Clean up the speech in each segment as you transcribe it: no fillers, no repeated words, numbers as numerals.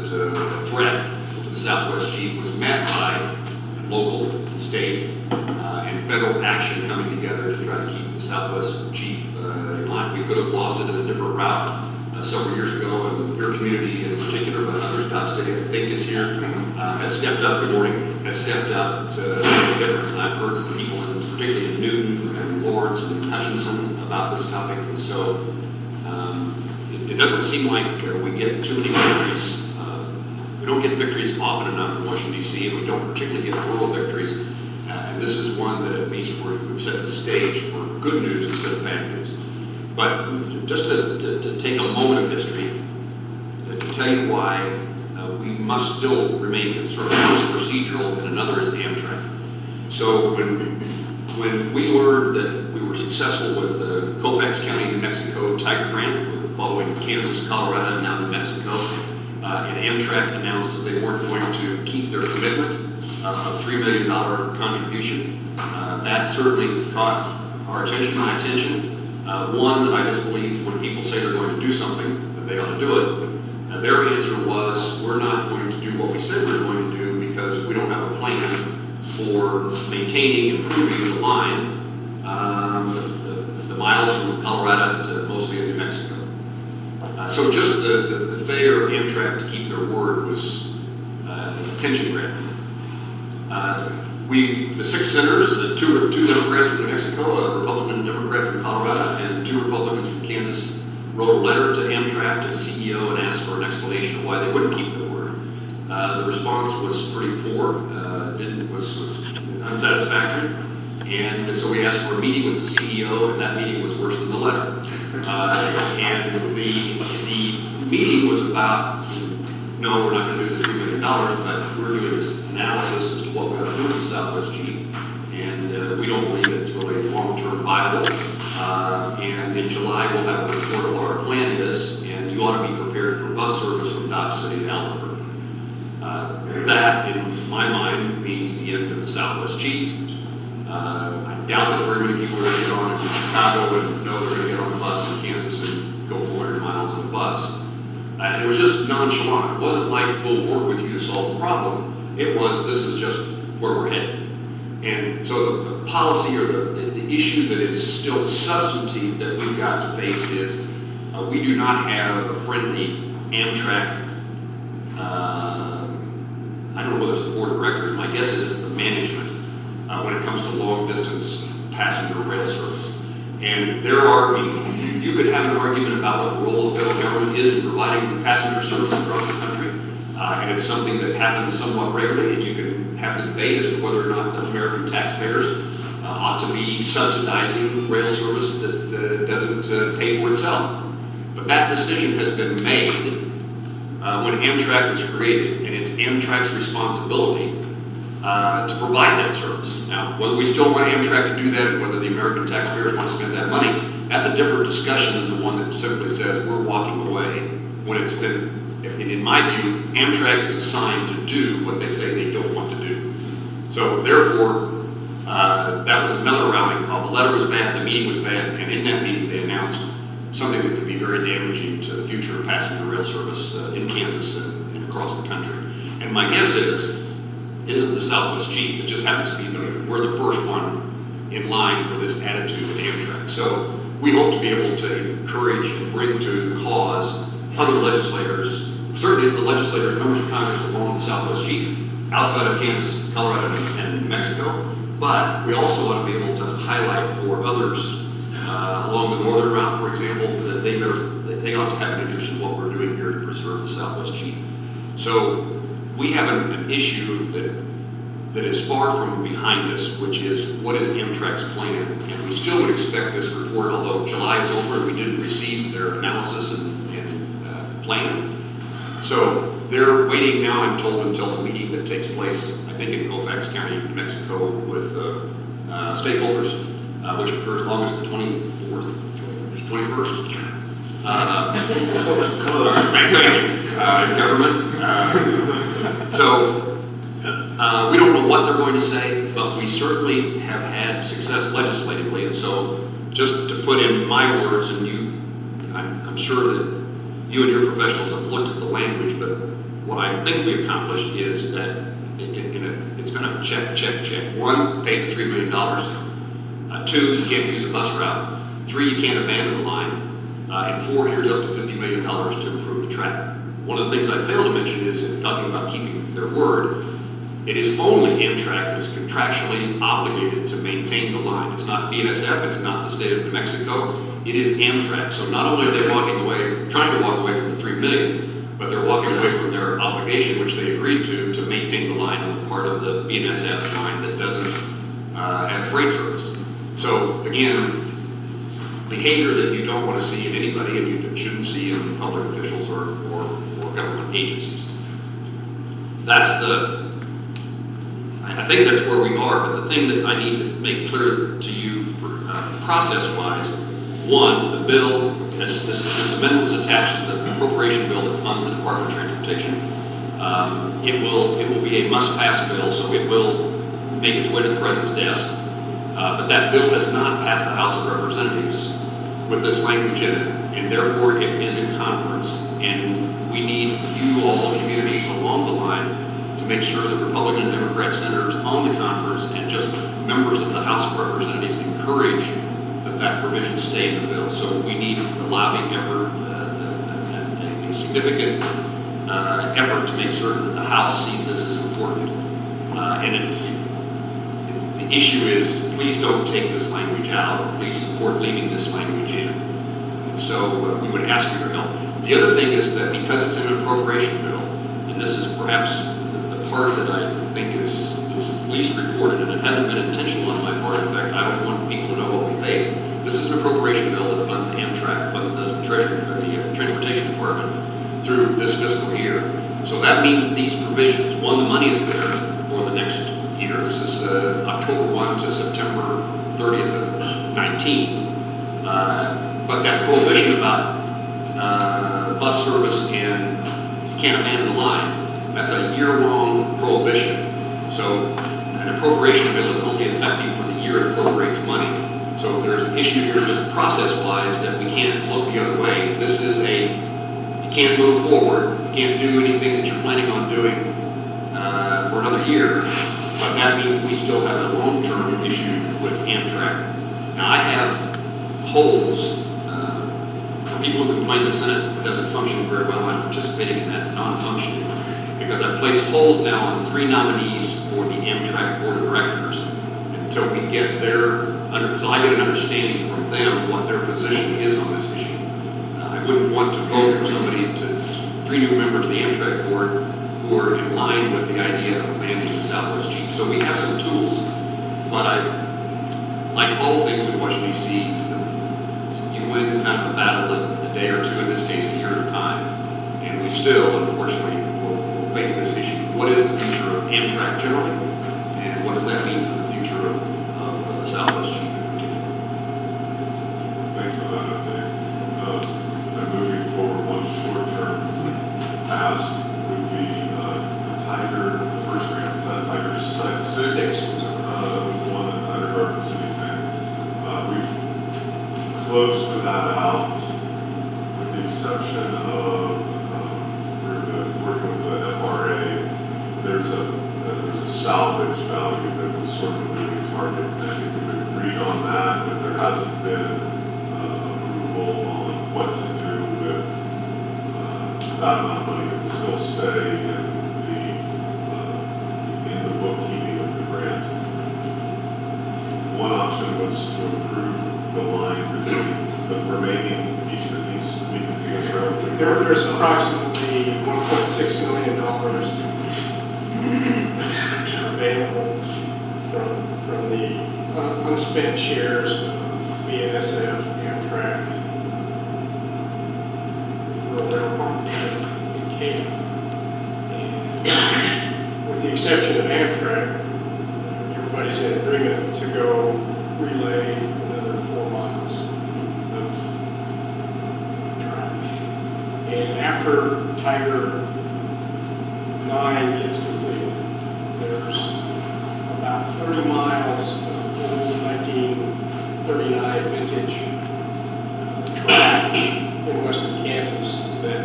that the threat to the Southwest Chief was met by local, state, and federal action coming together to try to keep the Southwest Chief in line. We could have lost it in a different route several years ago, and your community in particular, but others, Dodge City, I think, is here, has stepped up. Good morning. Has stepped up to make a difference. And I've heard from people, particularly in Newton and Lawrence and Hutchinson, about this topic. And so it doesn't seem like we get too many victories. We don't get victories often enough in Washington, D.C., and we don't particularly get rural victories. And this is one that at least we've set the stage for good news instead of bad news. But just to take a moment of history, to tell you why we must still remain concerned. One is procedural and another is Amtrak. So when we learned that we were successful with the Colfax County, New Mexico Tiger Grant, following Kansas, Colorado, and now New Mexico, and Amtrak announced that they weren't going to keep their commitment of $3 million contribution, that certainly caught our attention, my attention. One, that I just believe when people say they're going to do something, that they ought to do it. Their answer was, we're not going to do what we said we were going to do because we don't have a plan for maintaining, improving the line, the miles from Colorado to mostly in New Mexico. So just the failure of Amtrak to keep their word was attention grabbing. The 6 senators, the two Democrats from New Mexico, a Republican and a Democrat from Colorado, and 2 Republicans from Kansas, wrote a letter to Amtrak, to the CEO, and asked for an explanation of why they wouldn't keep their word. The response was pretty poor, was unsatisfactory, and so we asked for a meeting with the CEO, and that meeting was worse than the letter. And the meeting was about, no, we're not going to do the $3 million, but we're doing this analysis as to what we're going to do with the Southwest Chief, and we don't believe it's really long-term viable. And in July, we'll have a report of what our plan is, and you ought to be prepared for bus service from Dodge City to Albuquerque. That, in my mind, means the end of the Southwest Chief. I doubt that very many people are going to get on it in Chicago and know they're going to get on a bus in Kansas and go 400 miles on a bus. And it was just nonchalant. It wasn't like, we'll work with you to solve the problem. It was, this is just where we're headed. And so the policy or the issue that is still substantive that we've got to face is we do not have a friendly Amtrak, I don't know whether it's the board of directors, my guess is it's the management when it comes to long distance passenger rail service. And there are, you could have an argument about what the role of the federal government is in providing passenger service across the country. And it's something that happens somewhat regularly, and you can have the debate as to whether or not the American taxpayers ought to be subsidizing rail service that doesn't pay for itself. But that decision has been made when Amtrak was created, and it's Amtrak's responsibility to provide that service. Now, whether we still want Amtrak to do that and whether the American taxpayers want to spend that money, that's a different discussion than the one that simply says we're walking away when it's been, in my view, Amtrak is assigned to do what they say they don't want to do. So therefore, that was another rallying call. The letter was bad, the meeting was bad, and in that meeting they announced something that could be very damaging to the future of passenger rail service in Kansas and across the country. And my guess isn't the Southwest Chief. It just happens to be we're the first one in line for this attitude with Amtrak. So we hope to be able to encourage and bring to the cause other legislators, certainly the legislators, members of Congress along the Southwest Chief, outside of Kansas, Colorado, and New Mexico. But we also want to be able to highlight for others along the northern route, for example, that they ought to have an interest in what we're doing here to preserve the Southwest Chief. So we have an issue that is far from behind us, which is what is Amtrak's plan? And we still would expect this report, although July is over and we didn't receive their analysis and plan. So they're waiting now, I'm told, until the meeting that takes place, I think in Colfax County, New Mexico, with stakeholders, which occurs August the 24th, 21st. Thank you, government. So we don't know what they're going to say, but we certainly have had success legislatively. And so just to put in my words, and I'm sure that you and your professionals have looked at the language, but what I think we accomplished is that it's kind of check, check, check. One, pay the $3 million. Two, you can't use a bus route. Three, you can't abandon the line. And four, here's up to $50 million to improve the track. One of the things I failed to mention is, in talking about keeping their word, it is only Amtrak that is contractually obligated to maintain the line. It's not BNSF, it's not the state of New Mexico, it is Amtrak. So not only are they trying to walk away from the $3 million, but they're walking away from their obligation, which they agreed to maintain the line on the part of the BNSF line that doesn't have freight service. So again, behavior that you don't want to see in anybody and you shouldn't see in public officials or government agencies. I think that's where we are, but the thing that I need to make clear to you process-wise, one, the bill, this amendment was attached to the appropriation bill that funds the Department of Transportation. It will be a must-pass bill, so it will make its way to the President's desk. But that bill has not passed the House of Representatives with this language in it, and therefore it is in conference. And we need you all, communities along the line, to make sure that Republican and Democrat senators on the conference and just members of the House of Representatives encourage that provision stay in the bill. So we need a lobbying effort, a significant effort to make certain that the House sees this as important. The issue is, please don't take this language out. Please support leaving this language in. And so we would ask for your help. The other thing is that because it's in an appropriation bill, and this is perhaps the part that I think is least reported, and it hasn't been intentional on my part. In fact, I always want people to know what we face. This is an appropriation bill that funds Amtrak, funds the Treasury, or the Transportation Department through this fiscal year. So that means these provisions, one, the money is there for the next year. This is October 1 to September 30th of 19. But that prohibition about bus service and you can't abandon the line, that's a year-long prohibition. So an appropriation bill is only effective for the year it appropriates money. So there's an issue here just process-wise that we can't look the other way. This is you can't move forward, you can't do anything that you're planning on doing for another year, but that means we still have a long-term issue with Amtrak. Now I have holes, for people who complain the Senate doesn't function very well, I'm participating in that non-functioning, because I place holes now on 3 nominees for the Amtrak Board of Directors until I get an understanding from them what their position is on this issue. I wouldn't want to vote for somebody 3 new members of the Amtrak Board who are in line with the idea of abandoning the Southwest Chief. So we have some tools, but like all things in Washington, D.C., you win kind of a battle a day or two, in this case a year at a time, and we still, unfortunately, will face this issue. What is the future of Amtrak generally, and what does that mean for the future of the Southwest Chief in particular? Thanks for that update. And moving forward, one short-term task would be the first grant, Tiger Site 6 was the one that's under Garden City's name. We've closed that out with the exception of working with the FRA. There's a salvage value that was sort of a moving target. I think we've agreed on that, but there hasn't been approval on what to do with that amount of money that can still stay in the bookkeeping of the grant. One option was to improve the line between the remaining piece that needs to be continued. There's approximately $1.6 million available from the unspent shares of BNSF, Amtrak, Rural Railroad, and Katy. And with the exception of Amtrak, everybody's in agreement to go relay another 4 miles of track. And after Tiger 9 gets completed, there's about 30 miles of old 1939 vintage track in western Kansas that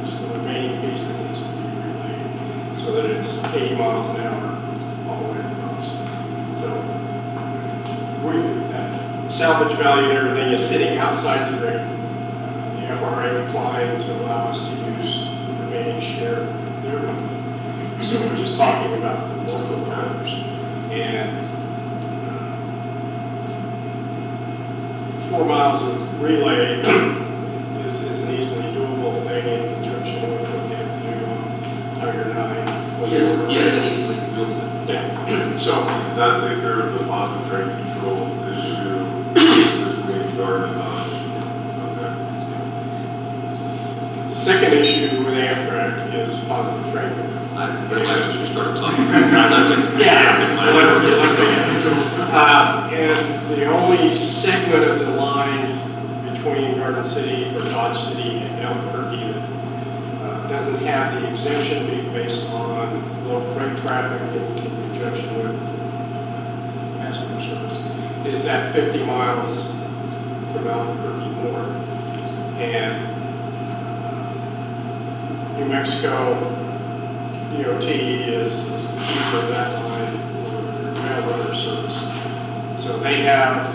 is the remaining piece that needs to be relayed. that it's 80 miles an hour all the way across. So that salvage value and everything is sitting outside the rate. The FRA declined to allow us to use the remaining share of their money. So we're just talking about the local drivers. And 4 miles of relay is an easily doable thing in conjunction with what we have to do on Tiger 9. Yes, an easily doable. Yeah. So Does that take care of the positive train control issue between Garden and Dodge? Okay. the second issue with Amtrak is positive train control. I realized as you started talking. I left it. And the only segment of the line between Garden City or Dodge City and Albuquerque that doesn't have the exemption being based on low freight traffic in conjunction with passenger service is that 50 miles from Albuquerque north. And New Mexico DOT is the keeper of that line for railroad service. So they have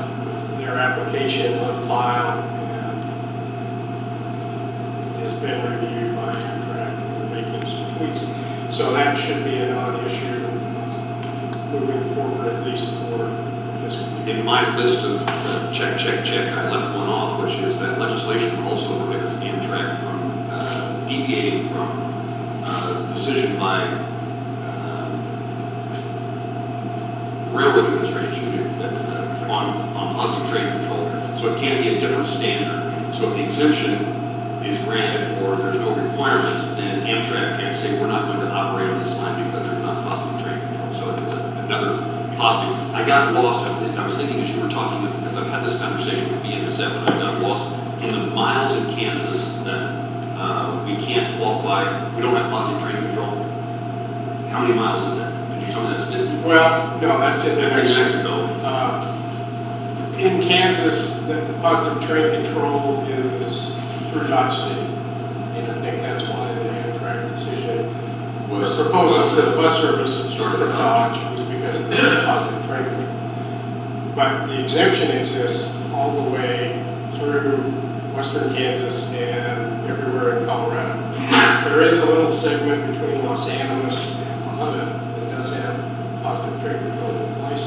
their application on file and has been reviewed by Amtrak. We're making some tweaks. So that should be a non-issue moving forward, at least for the fiscal year. In my list of check, I left one off, which is that legislation also prohibits Amtrak from deviating from decision by railroad administration on positive train control. So it can't be a different standard. So if the exemption is granted or there's no requirement, then Amtrak can't say we're not going to operate on this line because there's not positive train control. So it's another positive. I got lost. I was thinking as you were talking, because I've had this conversation with BNSF, and I got lost in the miles in Kansas that we can't qualify. We don't have positive train control. How many miles is that? Did you tell me that's 50? Well, no, that's in That's in Mexico. In Kansas, the positive train control is through Dodge City. And I think that's why the Amtrak decision was proposed to the bus service Started for with Dodge. Dodge was because of the positive train control. But the exemption exists all the way through western Kansas and everywhere in Colorado. There is a little segment between Los Angeles and Lahana that does have positive train control in place.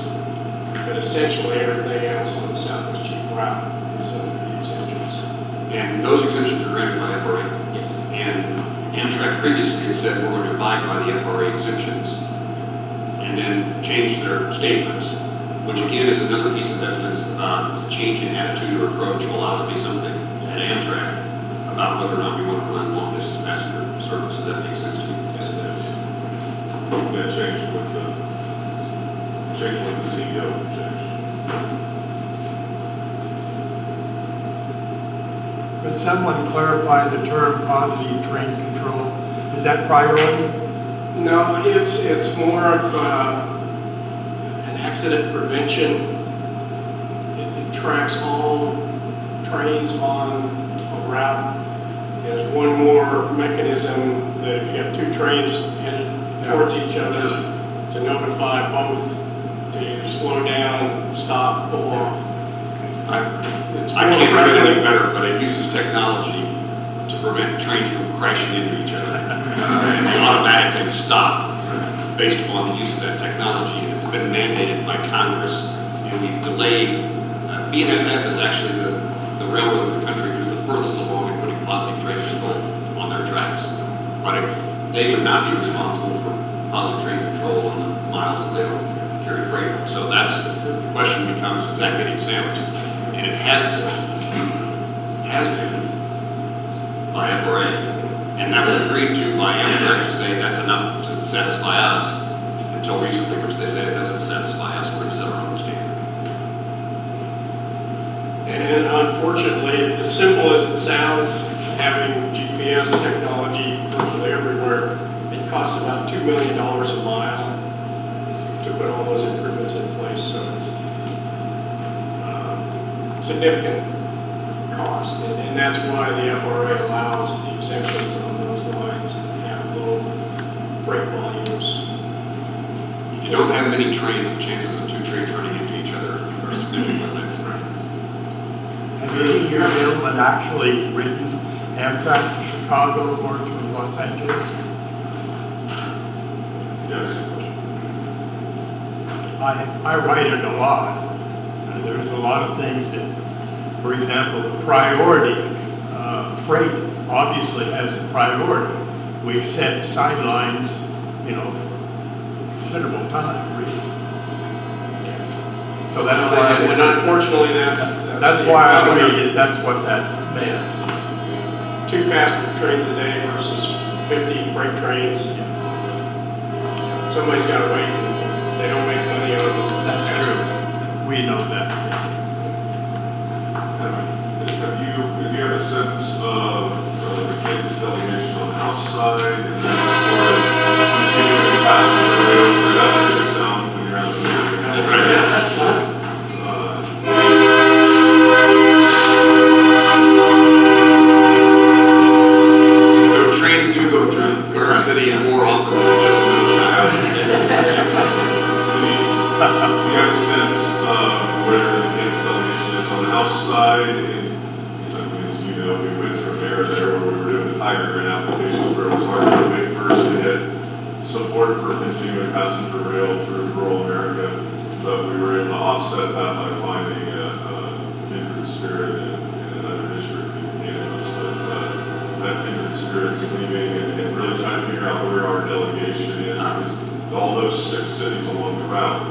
But essentially everything else on the Southwest Chief Route is under the exemptions. And those exemptions are granted by FRA. Yes. And Amtrak previously had said we're going to abide by the FRA exemptions and then change their statement, which again is another piece of evidence about change in attitude or approach, philosophy, something at Amtrak about whether or not we want to run long distance passenger service. Does that make sense to you? Yes, it does. That changed with the CEO changed. Could someone clarify the term positive train control? Is that priority? No, it's more of an accident prevention. It tracks all trains on a route. There's one more mechanism that if you have two trains headed towards each other, to notify both to either slow down, stop, pull off. It's I more can't remember prevalent. any better, but it uses technology to prevent trains from crashing into each other. And they automatically stop based upon the use of that technology. And it's been mandated by Congress, and we've delayed. BNSF is actually the railroad in the country who's the furthest along in putting positive train control on their tracks. But they would not be responsible for positive train control on the miles that they don't carry freight. So that's the question becomes, does that get exempt? And it has been by FRA, and that was agreed to by Amtrak to say that's enough to satisfy us until recently, which they said it doesn't satisfy us. We're going to set our own standard. And unfortunately, as simple as it sounds, having GPS technology virtually everywhere, it costs about $2 million a mile to put all those improvements in place. So it's significant cost, and that's why the FRA allows the exemptions on those lines that have low freight volume If you don't have many trains, the chances of 2 trains running into each other are significantly less. Have any of your gentlemen actually ridden Amtrak to Chicago or to Los Angeles? Yes. I ride it a lot. There's a lot of things that, for example, the priority, freight obviously has the priority. We've set sidelines, for considerable time, really. So that's why, And unfortunately, that's why I the read it, that's what that means. 2 passenger trains a day versus 50 freight trains. Somebody's got to wait, and they don't make money on it. That's true. We know that. Have you had a sense of the Kansas delegation on the House side and then as far as continuing passenger rail? That's a good sound when you're out of the area. That's right, yeah. So trains do go through Garden City more often than just Do you have a sense of where the Kansas delegation is on the House side? And as you know, we went from there where we were doing the Tiger Grant applications where it was hard to wait first to get support for continuing passenger rail through rural America, but we were able to offset that by finding a kindred spirit in another district in Kansas. But that kindred spirit is leaving and really trying to figure out where our delegation is because all those 6 cities along the route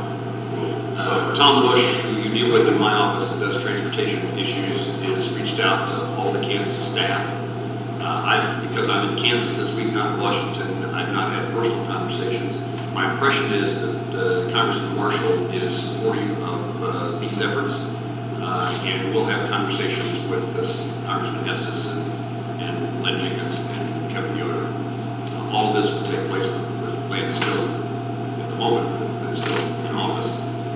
will suffer. Tom Bush, who you deal with in my office that does transportation issues, has reached out to all the Kansas staff. Because I'm in Kansas this week, not in Washington, I've not had personal conversations. My impression is that Congressman Marshall is supportive of these efforts, and we'll have conversations with this Congressman Estes and Len Jenkins and Kevin Yoder. All of this will take place with Len still at the moment, but still in office.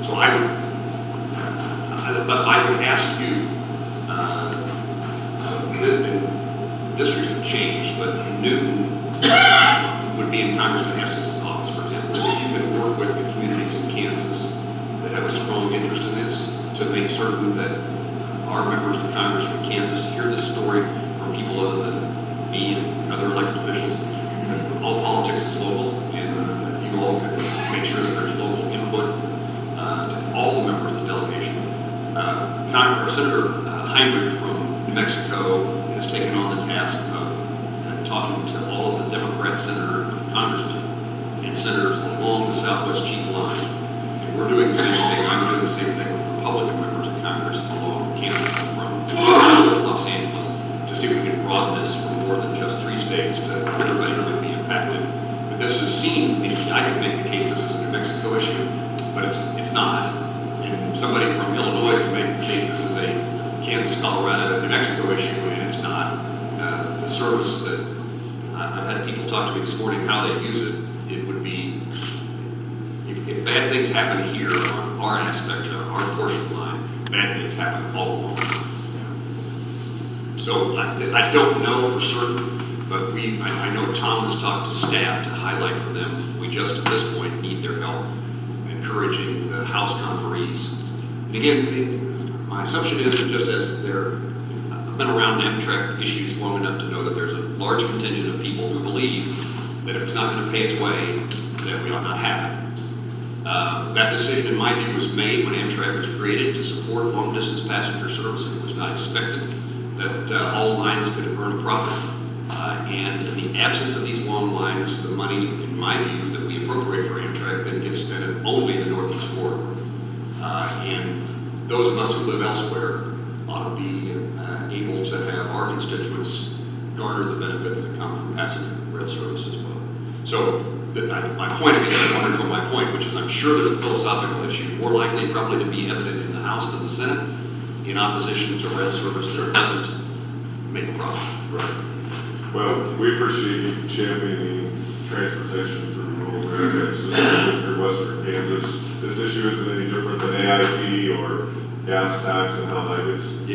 So I would ask you, districts have changed, but Newton would be in Congressman Estes' office, for example. If you can work with the communities in Kansas that have a strong interest in this to make certain that our members of Congress from Kansas hear this story from people other than me and other elected officials. All politics is local, and if you all could make sure that there's local input to all the members of the delegation. Senator Heinrich from New Mexico has taken on the task of talking to all of the Democrat congressmen and senators along the Southwest Chief line. And we're doing the same thing. I'm doing the same thing with Republican members of Congress along Canada from Los Angeles to see if we can broaden this from more than just 3 states to everybody who would be impacted. But this is seen, I can make the case this is a New Mexico issue, but it's not. And somebody from Illinois can make the case this is a Kansas, Colorado, New Mexico issue, and it's not. The service that I've had people talk to me this morning how they use it, it would be, if bad things happen here on our aspect, our portion line, bad things happen all along. So I don't know for certain, but I know Tom has talked to staff to highlight for them. We just at this point need their help encouraging the House conferees. And again, my assumption is that just as I've been around Amtrak issues long enough to know that there's a large contingent of people who believe that if it's not going to pay its way, that we ought not have it. That decision, in my view, was made when Amtrak was created to support long-distance passenger service. It was not expected that all lines could earn a profit. And in the absence of these long lines, the money, in my view, that we appropriate for Amtrak then gets spent only in the Northeast Corridor. And those of us who live elsewhere ought to be able to have our constituents garner the benefits that come from passenger rail service as well. So my point is, I'm wondering from my point, which is I'm sure there's a philosophical issue, more likely probably to be evident in the House than the Senate, in opposition to rail service that doesn't make a profit. Right. Well, we appreciate you championing transportation through rural America, specifically through Western Kansas. This issue isn't any different than AIP or gas tax and how that gets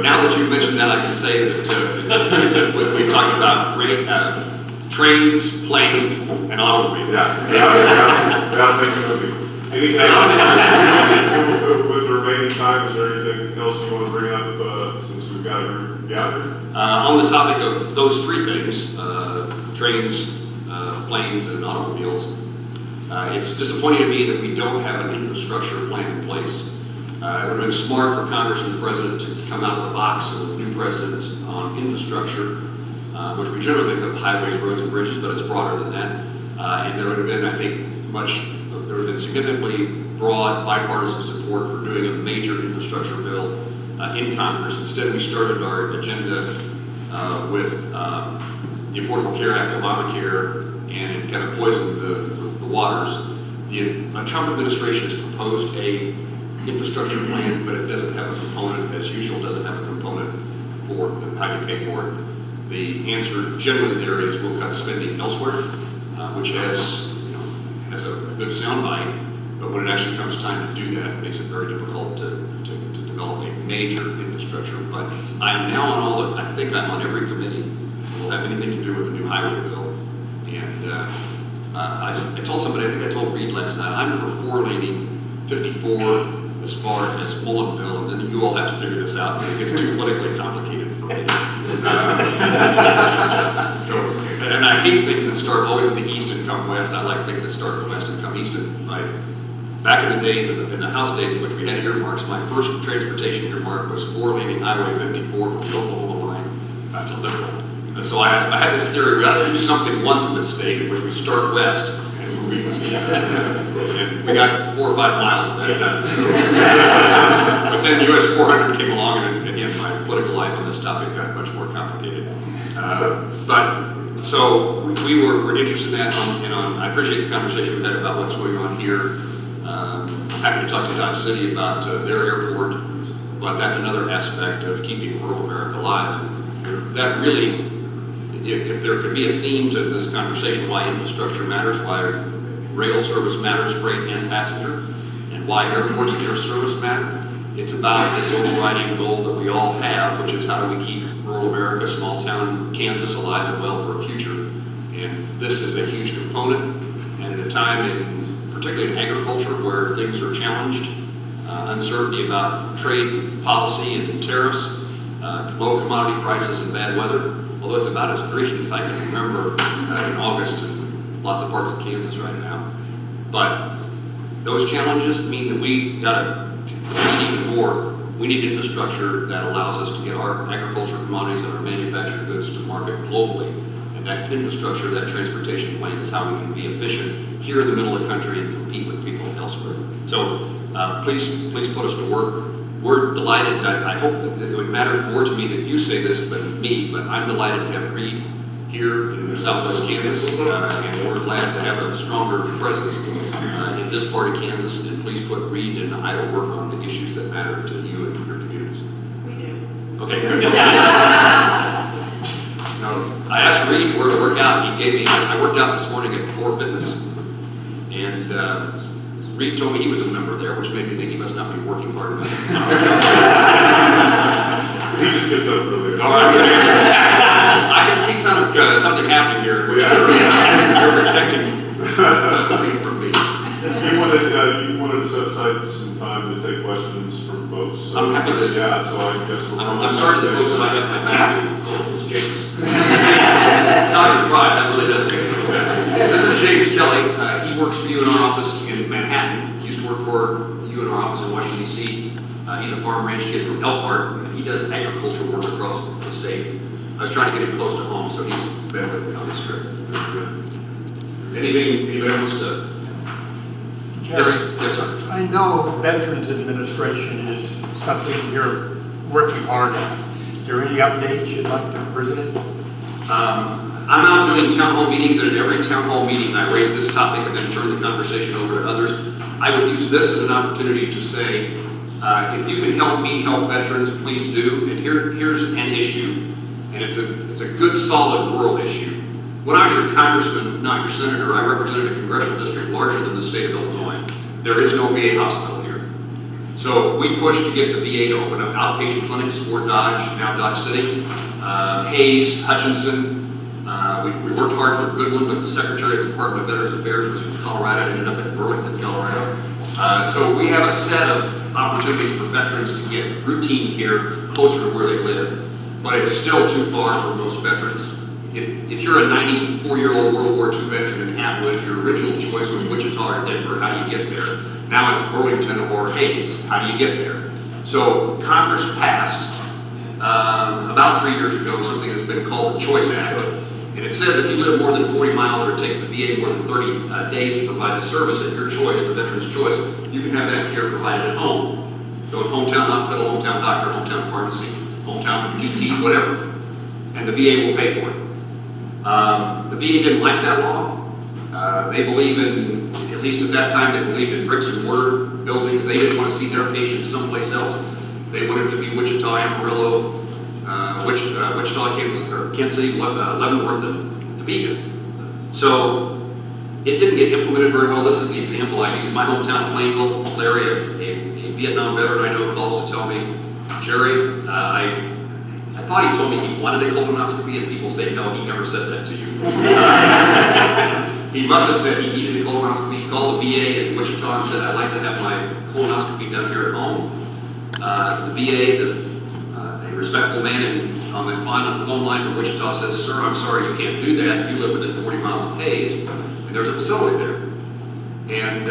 Now that you've mentioned that, I can say that we've talked about trains, planes, and automobiles. Yeah, thank you. Anything with the remaining time, is there anything else you want to bring up since we've got her gathered? On the topic of those three things, trains, planes, and automobiles, it's disappointing to me that we don't have an infrastructure plan in place. It would have been smart for Congress and the President to come out of the box of the new President on infrastructure, which we generally think of highways, roads, and bridges, but it's broader than that. And there would have been, I think, there would have been significantly broad bipartisan support for doing a major infrastructure bill in Congress. Instead, we started our agenda with the Affordable Care Act, Obamacare, and it kind of poisoned the waters. The Trump administration has proposed a infrastructure plan, but it doesn't have a component, as usual, doesn't have a component for how you pay for it. The answer generally there is we'll cut spending elsewhere, which has a good soundbite, but when it actually comes time to do that, it makes it very difficult to develop a major infrastructure. But I'm now on all of, I think I'm on every committee that will have anything to do with the new highway bill. And I told somebody, I think I told Reed last night, I'm for 4-laning 54 as far as Mullenville, and then you all have to figure this out because it gets too politically complicated for me. And I hate things that start always in the east and come west. I like things that start in the west and come east. And back in the days, in the House days in which we had earmarks, my first transportation earmark was 4-laning Highway 54 from the Oklahoma line to Liberal. And so I had this theory, we ought to do something once in this state in which we start west and move east. And we got 4 or 5 miles of that done. But then US 400 came along, and again, my political life on this topic got much more complicated. So we were interested in that, and I appreciate the conversation we had about what's going on here. I'm happy to talk to Garden City about their airport, but that's another aspect of keeping rural America alive. And that really, if there could be a theme to this conversation, why infrastructure matters, why rail service matters, freight and passenger, and why airports and air service matter, it's about this overriding goal that we all have, which is how do we keep rural America, small town Kansas alive and well for a future. And this is a huge component, and at a time, particularly in agriculture, where things are challenged, uncertainty about trade policy and tariffs, low commodity prices and bad weather, although it's about as green as I can remember in August in lots of parts of Kansas right now. But those challenges mean that we need even more. We need infrastructure that allows us to get our agricultural commodities and our manufactured goods to market globally. And that infrastructure, that transportation plan is how we can be efficient here in the middle of the country and compete with people elsewhere. So please put us to work. We're delighted. I hope that it would matter more to me that you say this than me, but I'm delighted to have Reed here in Southwest Kansas, and we're glad to have a stronger presence in this part of Kansas. And please put Reed and I to work on the issues that matter to you and your communities. We do. Okay, good. I asked Reed where to work out. He gave me, I worked out this morning at Core Fitness, and Reed told me he was a member there, which made me think he must not be working hard enough. He just gets up early. All right, good answer. I can see something happening here, which you're protecting Reed from me. You wanted to set aside some time to take questions from folks. So, I'm happy to. Yeah, so I guess I'm sorry to the folks that I have my back to. Oh, it's James. It's not your pride. That really does make me feel bad. This is James Kelly. He works for you in our office in Manhattan. He used to work for you in our office in Washington, D.C. He's a farm ranch kid from Elkhart, and he does agricultural work across the state. I was trying to get him close to home, so he's been with me on this trip. Anybody else to? Yes, sir. I know Veterans Administration is something you're working hard on. Is there any updates you'd like to present? I'm out doing town hall meetings, and at every town hall meeting I raise this topic and then turn the conversation over to others. I would use this as an opportunity to say, if you can help me help veterans, please do. And here's an issue, and it's a good, solid rural issue. When I was your congressman, not your senator, I represented a congressional district larger than the state of Illinois. There is no VA hospital here. So we pushed to get the VA to open up outpatient clinics for Dodge, now Dodge City, Hayes, Hutchinson. We worked hard for Goodwin, but the Secretary of the Department of Veterans Affairs was from Colorado and ended up in Burlington, Colorado. So we have a set of opportunities for veterans to get routine care closer to where they live, but it's still too far for most veterans. If you're a 94-year-old World War II veteran in Atwood, your original choice was Wichita or Denver. How do you get there? Now it's Burlington or Hayes. How do you get there? So Congress passed about 3 years ago something that's been called the Choice Act. And it says if you live more than 40 miles or it takes the VA more than 30 days to provide the service at your choice, the veteran's choice, you can have that care provided at home. So at hometown hospital, hometown doctor, hometown pharmacy, hometown PT, whatever. And the VA will pay for it. The VA didn't like that law. They believe in, at least at that time, they believed in bricks and mortar buildings. They didn't want to see their patients someplace else. They wanted to be Wichita, Amarillo, Wichita, Kansas City, Leavenworth, and Topeka. So it didn't get implemented very well. This is the example I use. My hometown, Plainville, Larry, a Vietnam veteran I know, calls to tell me, Jerry, I thought he told me he wanted a colonoscopy, and people say, no, he never said that to you. He must have said he needed a colonoscopy. He called the VA in Wichita and said, I'd like to have my colonoscopy done here at home. The VA, a respectful man on the phone line from Wichita says, sir, I'm sorry you can't do that. You live within 40 miles of Hayes, and there's a facility there. And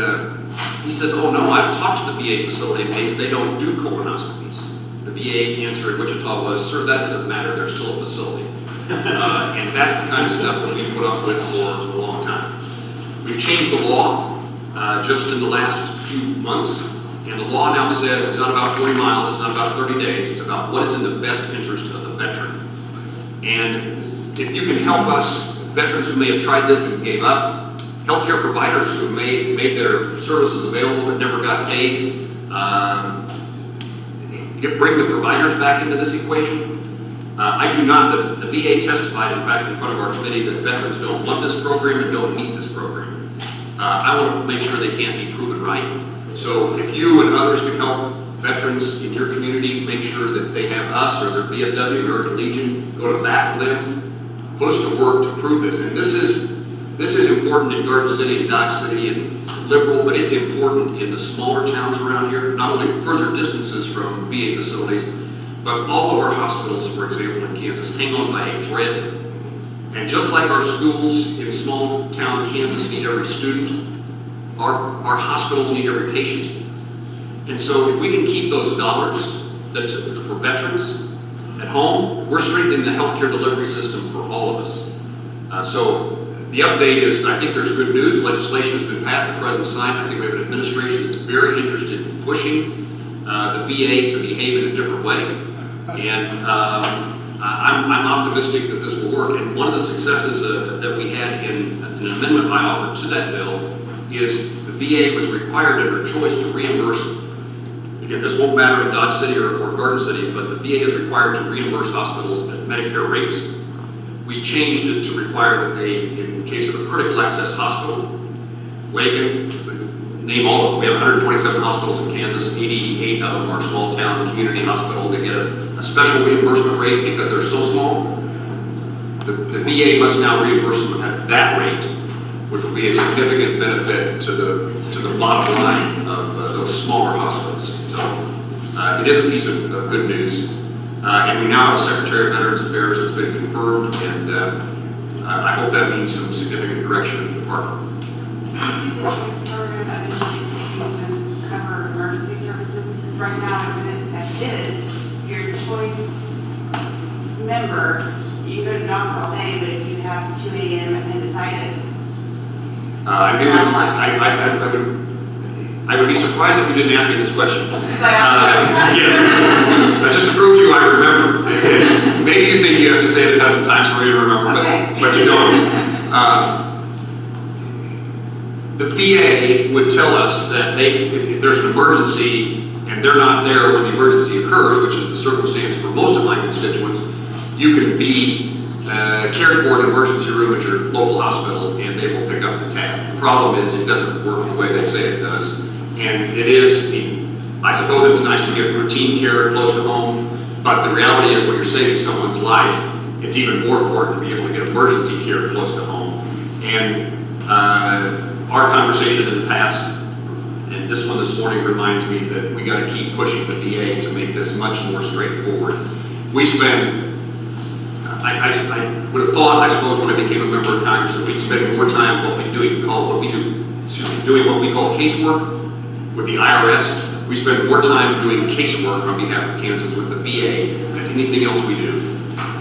he says, oh no, I've talked to the VA facility in Hayes. They don't do colonoscopies. The VA answer in Wichita was, sir, that doesn't matter. There's still a facility. And that's the kind of stuff that we put up with for a long time. We've changed the law just in the last few months. And the law now says it's not about 40 miles, it's not about 30 days, it's about what is in the best interest of the veteran. And if you can help us, veterans who may have tried this and gave up, healthcare providers who made their services available but never got paid, bring the providers back into this equation. I do not, the VA testified, in fact, in front of our committee that veterans don't want this program and don't need this program. I want to make sure they can't be proven right. So if you and others can help veterans in your community make sure that they have us or their VFW, American Legion, go to bat for them, put us to work to prove this. And this is important in Garden City and Dodge City and Liberal, but it's important in the smaller towns around here, not only further distances from VA facilities, but all of our hospitals, for example, in Kansas, hang on by a thread. And just like our schools in small town Kansas need every student, our hospitals need every patient. And so if we can keep those dollars that's for veterans at home, we're strengthening the healthcare delivery system for all of us. So the update is, I think there's good news. Legislation has been passed, the president signed. I think we have an administration that's very interested in pushing the VA to behave in a different way. And I'm optimistic that this will work. And one of the successes that we had in an amendment I offered to that bill is the VA was required under choice to reimburse. Again, this won't matter in Dodge City or Garden City, but the VA is required to reimburse hospitals at Medicare rates. We changed it to require that they, in case of a critical access hospital, Wagon, name all of them. We have 127 hospitals in Kansas, 88 of them are small town community hospitals. They get a special reimbursement rate because they're so small. The VA must now reimburse them at that rate, which will be a significant benefit to the bottom line of those smaller hospitals. So it is a piece of good news. And we now have a Secretary of Veterans Affairs that's been confirmed, and I hope that means some significant direction in the department. I see the choice program eventually is going to cover emergency services. Because right now, as it is, your choice member, you go to the doctor all day, but if you have 2 a.m. appendicitis, I would be surprised if you didn't ask me this question. Yes. Just to prove to you, I remember. Maybe you think you have to say it a dozen times for me to remember, Okay. but you don't. The VA would tell us that if there's an emergency and they're not there when the emergency occurs, which is the circumstance for most of my constituents, you can be cared for in an emergency room at your local hospital and they will pick up the tab. The problem is it doesn't work the way they say it does. And it is, I suppose it's nice to get routine care close to home, but the reality is when you're saving someone's life, it's even more important to be able to get them emergency care close to home. And our conversation in the past, and this one this morning reminds me that we got to keep pushing the VA to make this much more straightforward. We spend, I would have thought, I suppose, when I became a member of Congress, that we'd spend more time doing what we call casework with the IRS. We spend more time doing casework on behalf of Kansans with the VA than anything else we do.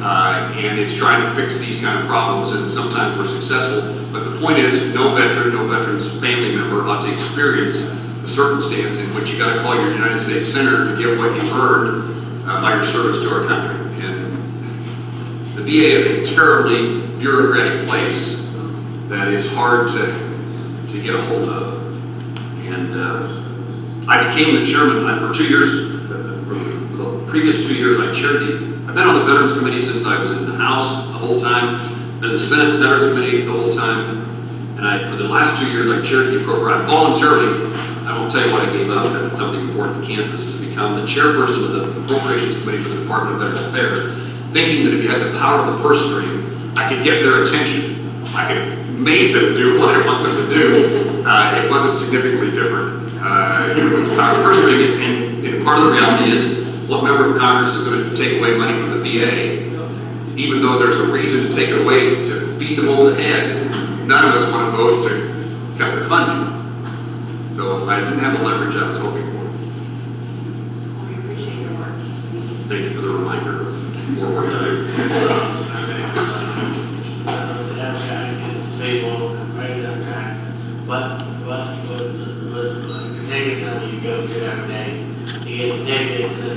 And it's trying to fix these kind of problems, and sometimes we're successful. But the point is, no veteran's family member ought to experience the circumstance in which you got to call your United States Senator to get what you earned by your service to our country. And the VA is a terribly bureaucratic place that is hard to get a hold of. And I became the chairman for 2 years. For the previous 2 years, I chaired I've been on the Veterans Committee since I was in the House the whole time, been in the Senate Veterans Committee the whole time, and for the last 2 years I chaired the appropriation. Voluntarily, I won't tell you what I gave up because it's something important to Kansas, to become the chairperson of the Appropriations Committee for the Department of Veterans Affairs, thinking that if you had the power of the purse string, I could get their attention. I could make them do what I want them to do. It wasn't significantly different with the power of the purse string, and part of the reality is, what member of Congress is going to take away money from the VA, even though there's a reason to take it away to beat them over the head? None of us want to vote to cut the funding. So I didn't have the leverage I was hoping for. We appreciate your work. Thank you for the reminder of more work to do. The Amtrak is stable, right Amtrak, but continuous time you go to every day, you get addicted to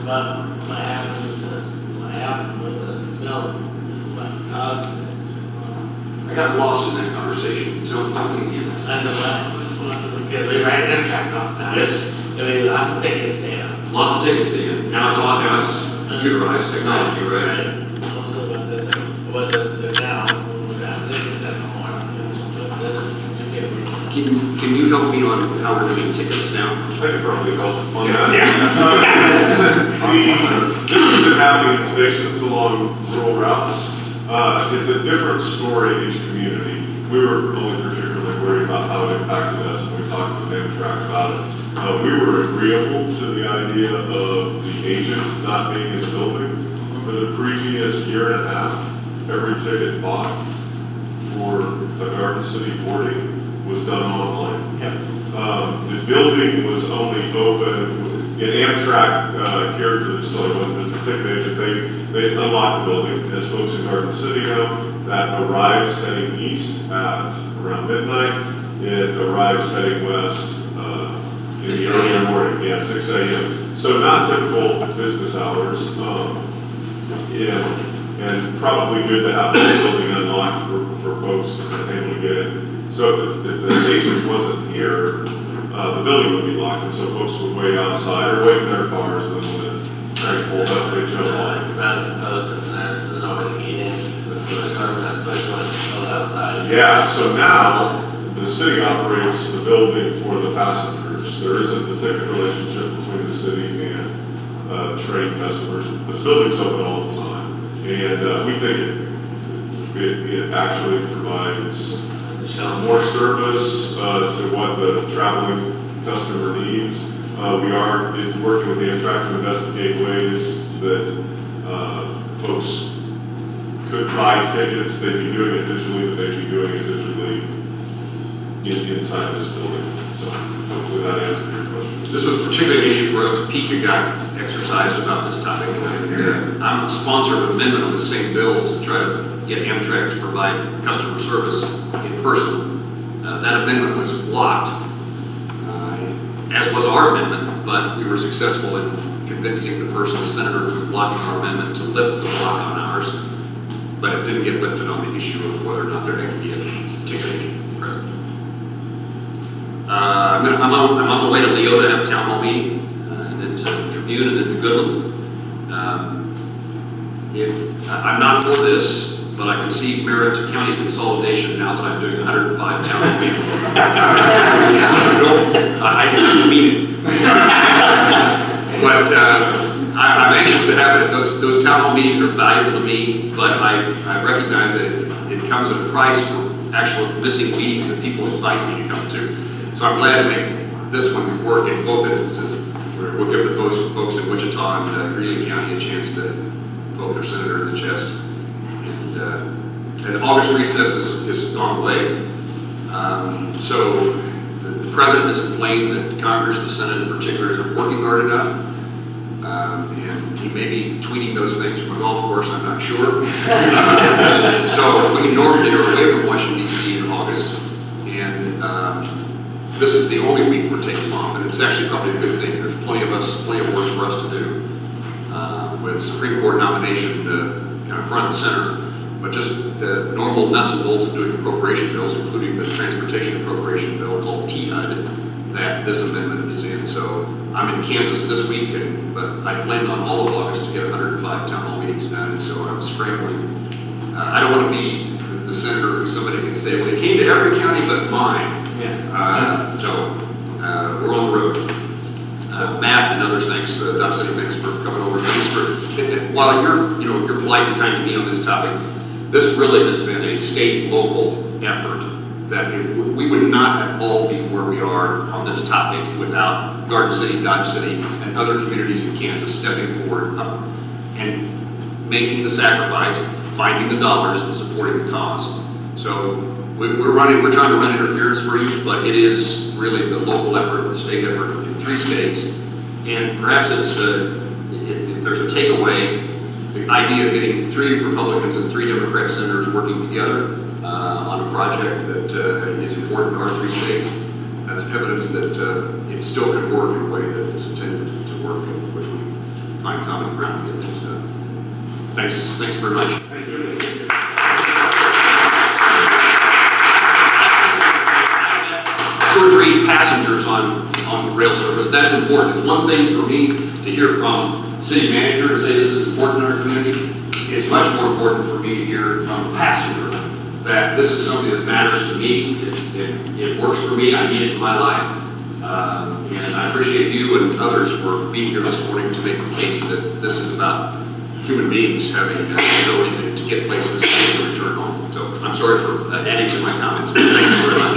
what happened with the building, what caused it. I got lost in that conversation. Tell me again. And because we ride Amtrak all the time. Yes. And we lost the tickets there. Lost the tickets to you. Now it's computerized technology, right? Also, what does it do now? We don't have tickets anymore. Can you help me on how we're doing tickets now? I could probably help on that. Yeah. This has been happening in stations along rural routes. It's a different story in each community. We were only particularly worried about how it impacted us, and we talked with Amtrak about it. We were agreeable to the idea of the agent not being in the building. For the previous year and a half, every ticket bought for the Garden City boarding was done online. The building was only open, and Amtrak cared for the facility, wasn't as a ticket agent. They unlocked the building. As folks in Garden City know, that arrives heading east at around midnight. It arrives heading west in the early morning, 6 a.m. So not typical business hours, and probably good to have the building unlocked for folks that are able to get in. So if the agent wasn't here, the building would be locked, and so folks would wait outside or wait in their cars, and then when the train pulled up, they jump on. Ground supposed there's nobody to get in. So there's no special one outside. Yeah, so now the city operates the building for the passengers. There isn't a ticket relationship between the city and train customers. The building's open all the time, and we think it actually provides more service to what the traveling customer needs. We are working with the Amtrak to investigate ways that folks could buy tickets. They'd be doing it digitally, but they'd be doing it digitally inside this building. So hopefully that answered your question. This was particularly an issue for us. Topeka got exercised about this topic. And I'm a sponsor of an amendment on the same bill to try to get Amtrak to provide customer service in person. That amendment was blocked, as was our amendment, but we were successful in convincing the senator who was blocking our amendment to lift the block on ours, but it didn't get lifted on the issue of whether or not there had to be a ticket agent present. I'm on the way to Leo to have a town hall meeting, and then to Tribune, and then to Goodland. I'm not for this, but I can see merit to county consolidation now that I'm doing 105 town hall meetings. I didn't mean it. But I'm anxious to have it. Those town hall meetings are valuable to me, but I recognize that it comes at a price for actual missing meetings that people invite me to come to. So I'm glad to make this one work in both instances. We'll give the folks in Wichita and Greeley County a chance to poke their senator in the chest. And August recess is gone away. So the president has complained that Congress, the Senate in particular, isn't working hard enough. And he may be tweeting those things from a golf course, I'm not sure. So we normally are away from Washington, D.C. in August. And this is the only week we're taking off. And it's actually probably a good thing. There's plenty of work for us to do with Supreme Court nomination kind of front and center. But just the normal nuts and bolts of doing appropriation bills, including the transportation appropriation bill called THUD, that this amendment is in. So I'm in Kansas this week, but I plan on all of August to get 105 town hall meetings done, and so I'm scrambling. I don't want to be the senator who somebody can say, well, he came to every county but mine. Yeah. We're on the road. Matt and others, thanks. Doug City, thanks for coming over. Thanks for, while you're polite and kind to me on this topic, this really has been a state, local effort that we would not at all be where we are on this topic without Garden City, Dodge City, and other communities in Kansas stepping forward and making the sacrifice, finding the dollars, and supporting the cause. So we're trying to run interference for you, but it is really the local effort, the state effort in 3 states. And perhaps it's, if there's a takeaway, the idea of getting 3 Republicans and 3 Democrat senators working together on a project that is important to our 3 states, that's evidence that it still can work in a way that it's intended to work, in which we find common ground and get things done. Thanks very much. Thank you. Treat passengers on rail service. That's important. It's one thing for me to hear from city manager and say this is important in our community. It's much more important for me to hear from a passenger that this is something that matters to me. It works for me. I need it in my life. And I appreciate you and others for being here this morning to make the case that this is about human beings having the ability to get places and to return home. So I'm sorry for adding to my comments, but thank you very much.